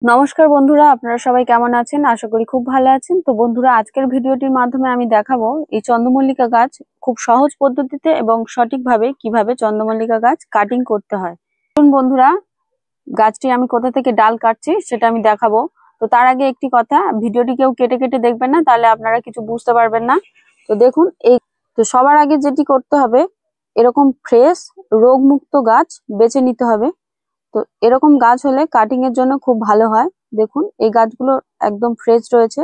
নমস্কার বন্ধুরা, আপনারা সবাই কেমন আছেন? আশা করি খুব ভালো আছেন। তো বন্ধুরা, আজকের ভিডিওটির মাধ্যমে আমি দেখাবো এই চন্দ্রমল্লিকা গাছ খুব সহজ পদ্ধতিতে এবং সঠিকভাবে কিভাবে চন্দ্রমল্লিকা গাছ কাটিং করতে হয়। চলুন বন্ধুরা, গাছটি আমি কোথা থেকে ডাল কাটছি সেটা আমি দেখাবো। তো তার আগে একটি কথা, ভিডিওটি কেউ কেটে কেটে দেখবেন না, তাহলে আপনারা কিছু বুঝতে পারবেন না। তো দেখুন, তো সবার আগে যেটি করতে হবে, এরকম ফ্রেশ রোগমুক্ত গাছ বেছে নিতে হবে। তো এরকম গাছ হলে কাটিং এর জন্য খুব ভালো হয়। দেখুন, এই গাছগুলো একদম ফ্রেশ রয়েছে।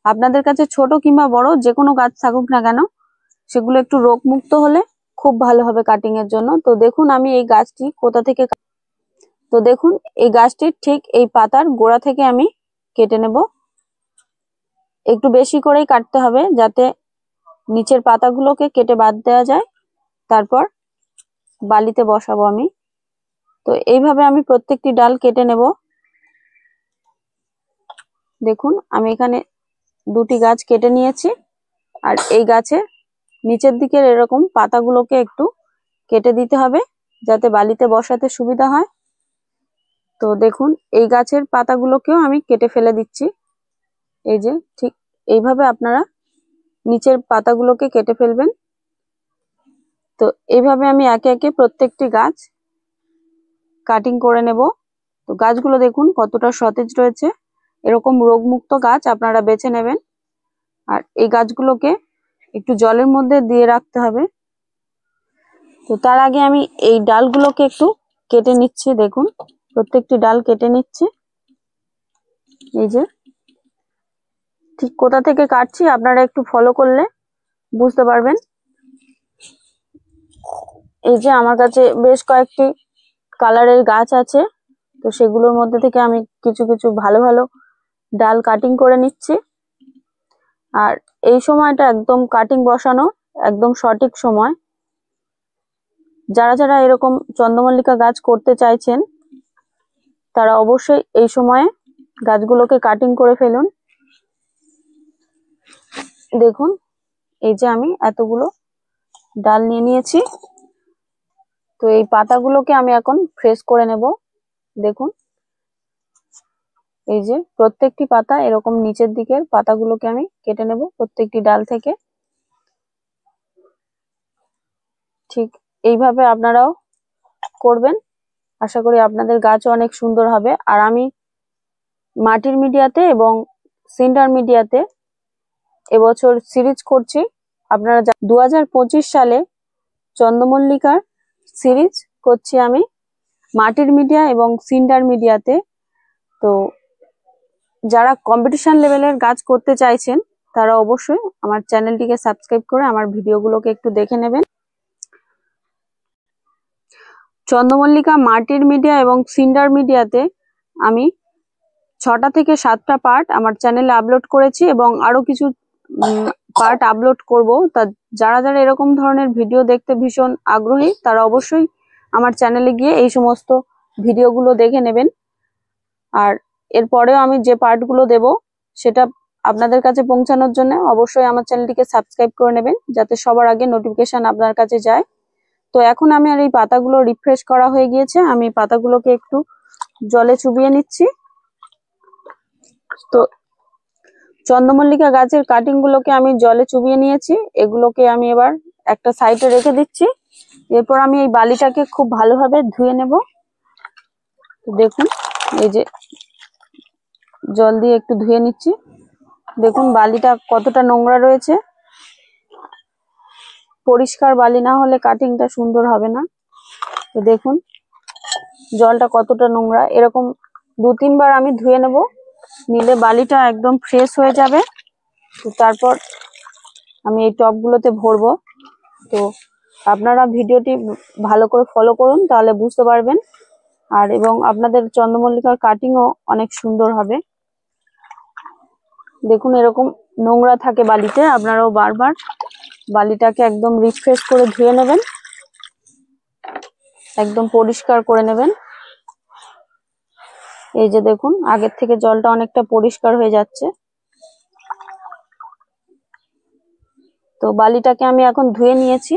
আপনাদের কাছে ছোট কিংবা বড় যে কোনো গাছ থাকুক না কেন, সেগুলো একটু রোগমুক্ত হলে খুব ভালো হবে কাটিং এর জন্য। তো দেখুন, আমি এই গাছটি কোথা থেকে তো দেখুন, এই গাছটির ঠিক এই পাতার গোড়া থেকে আমি কেটে নেব। একটু বেশি করেই কাটতে হবে যাতে নিচের পাতাগুলোকে কেটে বাদ দেওয়া যায়। তারপর বালিতে বসাবো আমি। তো এইভাবে আমি প্রত্যেকটি ডাল কেটে নেব। দেখুন, আমি এখানে দুটি গাছ কেটে নিয়েছি। আর এই গাছের নিচের দিকের এরকম পাতাগুলোকে একটু কেটে দিতে হবে যাতে বালিতে বসাতে সুবিধা হয়। তো দেখুন, এই গাছের পাতাগুলোকেও আমি কেটে ফেলে দিচ্ছি। এই যে ঠিক এইভাবে আপনারা নিচের পাতাগুলোকে কেটে ফেলবেন। তো এইভাবে আমি একে একে প্রত্যেকটি গাছ কাটিং করে নেব। তো গাছগুলো দেখুন কতটা সতেজ রয়েছে। এরকম রোগমুক্ত গাছ আপনারা বেছে নেবেন। আর এই গাছগুলোকে একটু জলের মধ্যে দিয়ে রাখতে হবে। তো তার আগে আমি এই ডালগুলোকে একটু কেটে নিচ্ছি। দেখুন, প্রত্যেকটি ডাল কেটে নিচ্ছি। এই যে ঠিক কোথা থেকে কাটছি আপনারা একটু ফলো করলে বুঝতে পারবেন। এই যে আমার কাছে বেশ কয়েকটি কালারের গাছ আছে। তো সেগুলোর মধ্যে থেকে আমি কিছু কিছু ভালো ভালো ডাল কাটিং করে নিচ্ছি। আর এই সময়টা একদম কাটিং বসানো একদম সঠিক সময়। যারা যারা এরকম চন্দ্রমল্লিকা গাছ করতে চাইছেন, তারা অবশ্যই এই সময়ে গাছগুলোকে কাটিং করে ফেলুন। দেখুন, এই যে আমি এতগুলো ডাল নিয়ে নিয়েছি। তো এই পাতাগুলোকে আমি এখন ফ্রেশ করে নেব। দেখুন, এই যে প্রত্যেকটি পাতা এরকম নিচের দিকের পাতাগুলোকে আমি কেটে নেব প্রত্যেকটি ডাল থেকে। ঠিক এইভাবে আপনারাও করবেন। আশা করি আপনাদের গাছও অনেক সুন্দর হবে। আর আমি মাটির মিডিয়াতে এবং সিন্ডার মিডিয়াতে এবছর সিরিজ করছি। আপনারা 2025 সালে চন্দ্রমল্লিকার সিরিজ করছি আমি মাটির মিডিয়া এবং সিন্ডার মিডিয়াতে। তো যারা কম্পিটিশন লেভেলের গাছ করতে চাইছেন, তারা অবশ্যই আমার চ্যানেলটিকে সাবস্ক্রাইব করে আমার ভিডিওগুলোকে একটু দেখে নেবেন। চন্দ্রমল্লিকা মাটির মিডিয়া এবং সিন্ডার মিডিয়াতে আমি 6টা থেকে 7টা পার্ট আমার চ্যানেলে আপলোড করেছি এবং আরো কিছু পার্ট আপলোড করব। তা যারা যারা এরকম ধরনের ভিডিও দেখতে ভীষণ আগ্রহী, তারা অবশ্যই আমার চ্যানেলে গিয়ে এই সমস্ত ভিডিওগুলো দেখে নেবেন। আর এরপরেও আমি যে পার্টগুলো দেব, সেটা আপনাদের কাছে পৌঁছানোর জন্য অবশ্যই আমার চ্যানেলটিকে সাবস্ক্রাইব করে নেবেন যাতে সবার আগে নোটিফিকেশন আপনার কাছে যায়। তো এখন আমি আর এই পাতাগুলো রিফ্রেশ করা হয়ে গিয়েছে, আমি পাতাগুলোকে একটু জলে চুবিয়ে নিচ্ছি। তো চন্দ্রমল্লিকা গাছের কাটিং গুলোকে আমি জলে চুবিয়ে নিয়েছি। এগুলোকে আমি এবার একটা সাইডে রেখে দিচ্ছি। এরপর আমি এই বালিটাকে খুব ভালোভাবে ধুয়ে নেব। দেখুন, এই যে জল দিয়ে একটু ধুয়ে নিচ্ছি। দেখুন বালিটা কতটা নোংরা রয়েছে। পরিষ্কার বালি না হলে কাটিংটা সুন্দর হবে না। তো দেখুন জলটা কতটা নোংরা। এরকম 2-3 বার আমি ধুয়ে নেব, নিলে বালিটা একদম ফ্রেশ হয়ে যাবে। তো তারপর আমি এই টবগুলোতে ভরবো। তো আপনারা ভিডিওটি ভালো করে ফলো করুন, তাহলে বুঝতে পারবেন। আর এবং আপনাদের চন্দ্রমল্লিকার কাটিংও অনেক সুন্দর হবে। দেখুন এরকম নোংরা থাকে বালিতে, আপনারাও বারবার বালিটাকে একদম রিফ্রেশ করে ধুয়ে নেবেন, একদম পরিষ্কার করে নেবেন। এই যে দেখুন আগের থেকে জলটা অনেকটা পরিষ্কার হয়ে যাচ্ছে। তো বালিটাকে আমি এখন ধুয়ে নিয়েছি।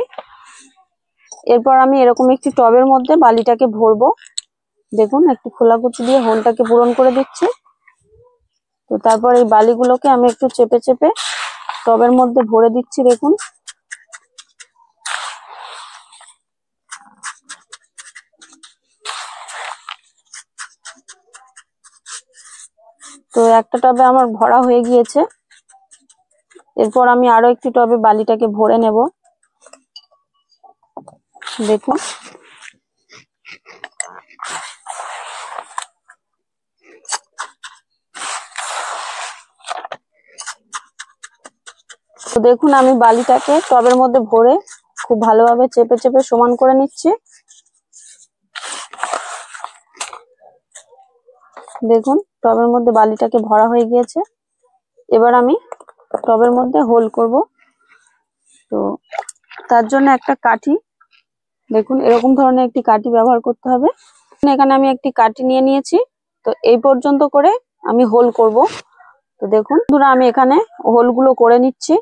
এরপর আমি এরকম একটি টবের মধ্যে বালিটাকে ভরবো। দেখুন একটু খোলা কুচি দিয়ে হোলটাকে পূরণ করে দিচ্ছি। তো তারপর এই বালিগুলোকে আমি একটু চেপে চেপে টবের মধ্যে ভরে দিচ্ছি। দেখুন তো একটা টবে আমার ভরা হয়ে গিয়েছে। এরপর আমি আরো একটি টবে বালিটাকে ভরে নেব। দেখুন তো দেখুন আমি বালিটাকে টবের মধ্যে ভরে খুব ভালোভাবে চেপে চেপে সমান করে নিচ্ছি। দেখুন টবের মধ্যে বালিটাকে ভরা হয়ে গিয়েছে। এবার আমি টবের মধ্যে হোল করব। তো তার জন্য একটা কাঠি, দেখুন এরকম ধরনের একটি কাঠি ব্যবহার করতে হবে। এখানে আমি একটি কাঠি নিয়ে নিয়েছি। তো এই পর্যন্ত করে আমি হোল করব। তো দেখুন আমি এখানে হোলগুলো করে নিচ্ছি।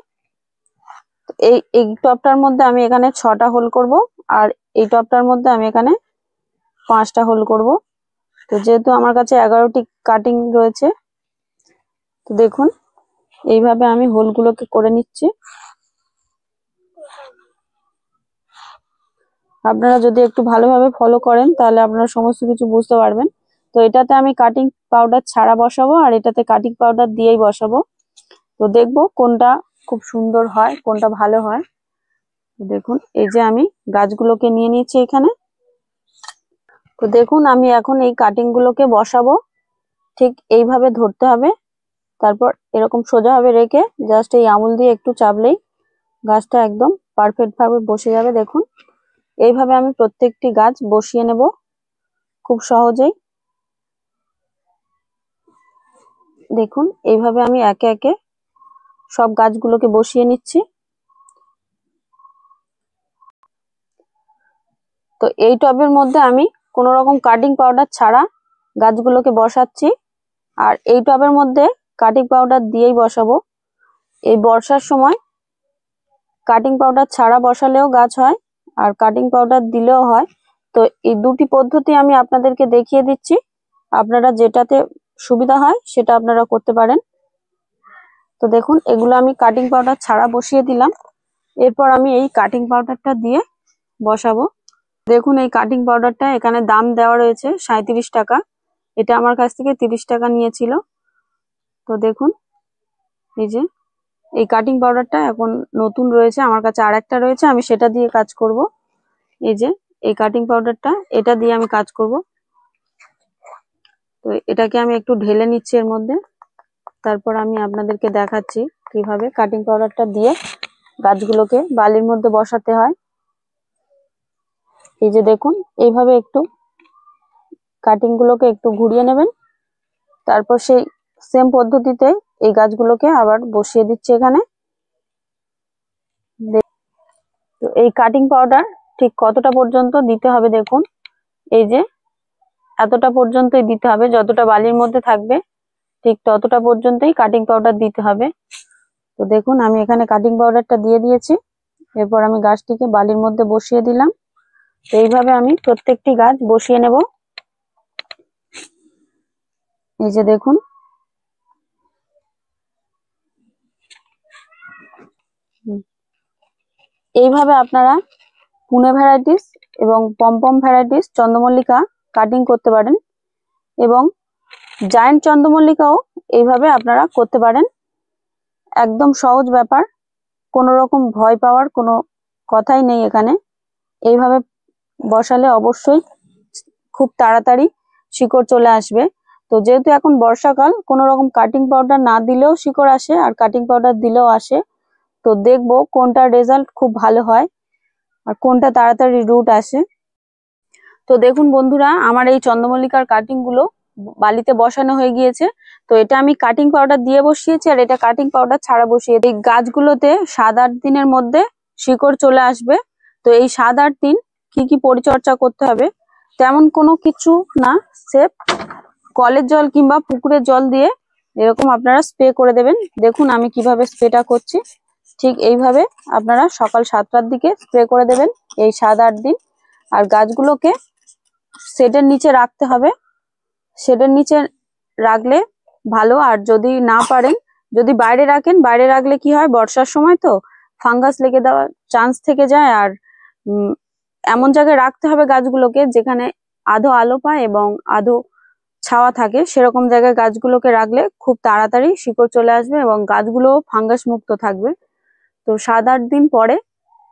এই টবটার মধ্যে আমি এখানে 6টা হোল করব, আর এই টবটার মধ্যে আমি এখানে 5টা হোল করব। তো যেহেতু আমার কাছে 11টি কাটিং রয়েছে, তো দেখুন এইভাবে আমি হোলগুলোকে করে নিচ্ছি। আপনারা যদি একটু ভালোভাবে ফলো করেন তাহলে আপনারা সমস্ত কিছু বুঝতে পারবেন। তো এটাতে আমি কাটিং পাউডার ছাড়া বসাবো, আর এটাতে কাটিং পাউডার দিয়েই বসাবো। তো দেখবো কোনটা খুব সুন্দর হয়, কোনটা ভালো হয়। দেখুন এই যে আমি গাছগুলোকে নিয়ে নিয়েছি এখানে। তো দেখুন আমি এখন এই কাটিং গুলোকে বসাবো। ঠিক এইভাবে ধরতে হবে, তারপর এরকম সোজাভাবে রেখে জাস্ট এই আঙুল দিয়ে একটু চাপলেই গাছটা একদম পারফেক্ট ভাবে বসে যাবে। দেখুন এইভাবে আমি প্রত্যেকটি গাছ বসিয়ে নেব খুব সহজেই। দেখুন এইভাবে আমি একে একে সব গাছগুলোকে বসিয়ে নিচ্ছি। তো এই টবের মধ্যে আমি কোনো রকম কাটিং পাউডার ছাড়া গাছগুলোকে বসাচ্ছি, আর এই টবের মধ্যে কাটিং পাউডার দিয়েই বসাবো। এই বর্ষার সময় কাটিং পাউডার ছাড়া বসালেও গাছ হয়, আর কাটিং পাউডার দিলেও হয়। তো এই দুটি পদ্ধতি আমি আপনাদেরকে দেখিয়ে দিচ্ছি, আপনারা যেটাতে সুবিধা হয় সেটা আপনারা করতে পারেন। তো দেখুন এগুলো আমি কাটিং পাউডার ছাড়া বসিয়ে দিলাম। এরপর আমি এই কাটিং পাউডারটা দিয়ে বসাবো। দেখুন এই কাটিং পাউডারটা এখানে দাম দেওয়া রয়েছে 37 টাকা। এটা আমার কাছ থেকে 30 টাকা নিয়েছিল। তো দেখুন এই যে এই কাটিং পাউডারটা এখন নতুন রয়েছে আমার কাছে, আর একটা রয়েছে, আমি সেটা দিয়ে কাজ করব। এই যে এই কাটিং পাউডারটা, এটা দিয়ে আমি কাজ করব। তো এটাকে আমি একটু ঢেলে নিচ্ছি এর মধ্যে, তারপর আমি আপনাদেরকে দেখাচ্ছি কিভাবে কাটিং পাউডারটা দিয়ে গাছগুলোকে বালির মধ্যে বসাতে হয়। এই যে দেখুন এইভাবে একটু কাটিং গুলোকে একটু ঘুরিয়ে নেবেন, তারপর সেই সেম পদ্ধতিতে এই গাছগুলোকে আবার বসিয়ে দিচ্ছি এখানে। তো এই কাটিং পাউডার ঠিক কতটা পর্যন্ত দিতে হবে দেখুন, এই যে এতটা পর্যন্তই দিতে হবে, যতটা বালির মধ্যে থাকবে ঠিক ততটা পর্যন্তই কাটিং পাউডার দিতে হবে। তো দেখুন আমি এখানে কাটিং পাউডারটা দিয়ে দিয়েছি। এরপর আমি গাছটিকে বালির মধ্যে বসিয়ে দিলাম। তো এইভাবে আমি প্রত্যেকটি গাছ বসিয়ে নেব। এই যে দেখুন এইভাবে আপনারা পুনে ভ্যারাইটিস এবং পমপম ভ্যারাইটিস চন্দ্রমল্লিকা কাটিং করতে পারেন, এবং জায়ান্ট চন্দ্রমল্লিকাও এইভাবে আপনারা করতে পারেন। একদম সহজ ব্যাপার, কোনো রকম ভয় পাওয়ার কোনো কথাই নেই এখানে। এইভাবে বসালে অবশ্যই খুব তাড়াতাড়ি শিকড় চলে আসবে। তো যেহেতু এখন বর্ষাকাল, কোনো রকম কাটিং পাউডার না দিলেও শিকড় আসে, আর কাটিং পাউডার দিলেও আসে। তো দেখবো কোনটার রেজাল্ট খুব ভালো হয় আর কোনটা তাড়াতাড়ি রুট আসে। তো দেখুন বন্ধুরা আমার এই চন্দ্রমল্লিকার কাটিং গুলো বালিতে বসানো হয়ে গিয়েছে। তো এটা আমি কাটিং পাউডার দিয়ে বসিয়েছি, আর এটা কাটিং পাউডার ছাড়া বসিয়ে। এই গাছগুলোতে 7-8 দিনের মধ্যে শিকড় চলে আসবে। তো এই 7-8 দিন কি কি পরিচর্যা করতে হবে, তেমন কোনো কিছু না, সেফ কলের জল কিংবা পুকুরের জল দিয়ে এরকম আপনারা স্প্রে করে দেবেন। দেখুন আমি কিভাবে স্প্রেটা করছি, ঠিক এইভাবে আপনারা সকাল 7টার দিকে স্প্রে করে দেবেন এই 7-8 দিন। আর গাছগুলোকে শেডের নিচে রাখতে হবে, শেডের নিচে রাখলে ভালো। আর যদি না পারেন, যদি বাইরে রাখেন, বাইরে রাখলে কি হয়, বর্ষার সময় তো ফাঙ্গাস লেগে দেওয়ার চান্স থেকে যায়। আর এমন জায়গায় রাখতে হবে গাছগুলোকে যেখানে আধো আলো পায় এবং আধো ছাওয়া থাকে, সেরকম জায়গায় গাছগুলোকে রাখলে খুব তাড়াতাড়ি শিকড় চলে আসবে এবং গাছগুলো ফাঙ্গাস মুক্ত থাকবে। তো 7-8 দিন পরে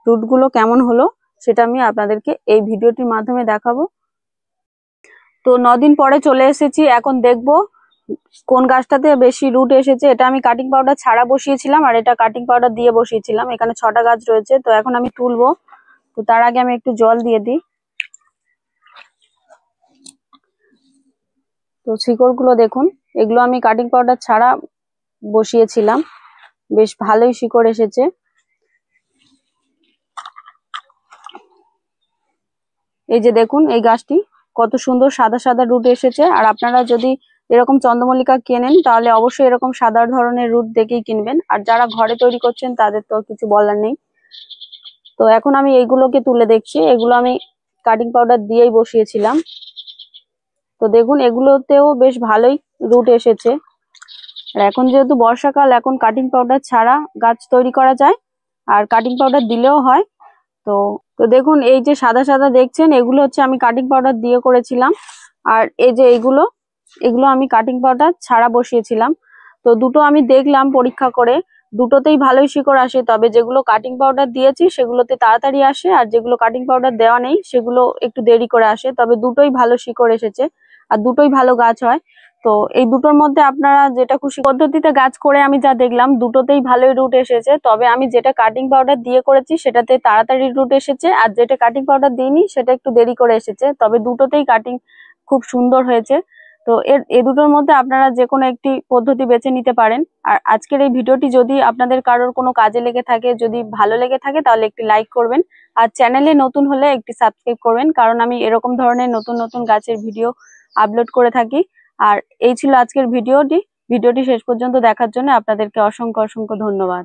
রুটগুলো কেমন হলো সেটা আমি আপনাদেরকে এই ভিডিওটির মাধ্যমে দেখাবো। তো 9 দিন পরে চলে এসেছি, এখন দেখবো কোন গাছটাতে বেশি রুট এসেছে। এটা আমি কাটিং পাউডার ছাড়া বসিয়েছিলাম আর এটা কাটিং পাউডার দিয়ে বসিয়েছিলাম। এখানে 6টা গাছ রয়েছে। তো এখন আমি তুলবো, তো তার আগে আমি একটু জল দিয়ে দিই। তো শিকড়গুলো দেখুন, এগুলো আমি কাটিং পাউডার ছাড়া বসিয়েছিলাম, বেশ ভালোই শিকড় এসেছে। এই যে দেখুন, এই গাছটি কত সুন্দর সাদা সাদা রুট এসেছে। আর আপনারা যদি এরকম চন্দ্রমল্লিকা কেনেন তাহলে অবশ্যই এরকম সাদা ধরনের রুট দেখেই কিনবেন। আর যারা ঘরে তৈরি করছেন তাদের তো কিছু বলার নেই। তো এখন আমি এইগুলোকে তুলে দেখছি, এগুলো আমি কাটিং পাউডার দিয়েই বসিয়েছিলাম। তো দেখুন, এগুলোতেও বেশ ভালোই রুট এসেছে। আর এখন যেহেতু বর্ষাকাল, এখন কাটিং পাউডার ছাড়া গাছ তৈরি করা যায় আর কাটিং পাউডার দিলেও হয়। তো তো দেখুন, এই যে সাদা সাদা দেখছেন, এগুলো হচ্ছে আমি কাটিং পাউডার দিয়ে করেছিলাম। আর এই যে এগুলো আমি কাটিং পাউডার ছাড়া বসিয়েছিলাম। তো দুটো আমি দেখলাম পরীক্ষা করে, দুটোতেই ভালোই শিকড় আসে। তবে যেগুলো কাটিং পাউডার দিয়েছি সেগুলোতে তাড়াতাড়ি আসে, আর যেগুলো কাটিং পাউডার দেওয়া নেই সেগুলো একটু দেরি করে আসে। তবে দুটোই ভালো শিকড় এসেছে আর দুটোই ভালো গাছ হয়। তো এই দুটোর মধ্যে আপনারা যেটা খুশি পদ্ধতিতে গাছ করে আমি যা দেখলাম, দুটোতেই ভালোই রুট এসেছে। তবে আমি যেটা কাটিং পাউডার দিয়ে করেছি সেটাতে তাড়াতাড়ি রুট এসেছে, আর যেটা কাটিং পাউডার দিইনি সেটা একটু দেরি করে এসেছে। তবে দুটোতেই কাটিং খুব সুন্দর হয়েছে। তো এই দুটোর মধ্যে আপনারা যে কোনো একটি পদ্ধতি বেছে নিতে পারেন। আর আজকের এই ভিডিওটি যদি আপনাদের কারোর কোনো কাজে লেগে থাকে, যদি ভালো লেগে থাকে, তাহলে একটি লাইক করবেন। আর চ্যানেলে নতুন হলে একটি সাবস্ক্রাইব করবেন, কারণ আমি এরকম ধরনের নতুন নতুন গাছের ভিডিও আপলোড করে থাকি। আর এই ছিল আজকের ভিডিওটি শেষ পর্যন্ত দেখার জন্য আপনাদেরকে অসংখ্য অসংখ্য ধন্যবাদ।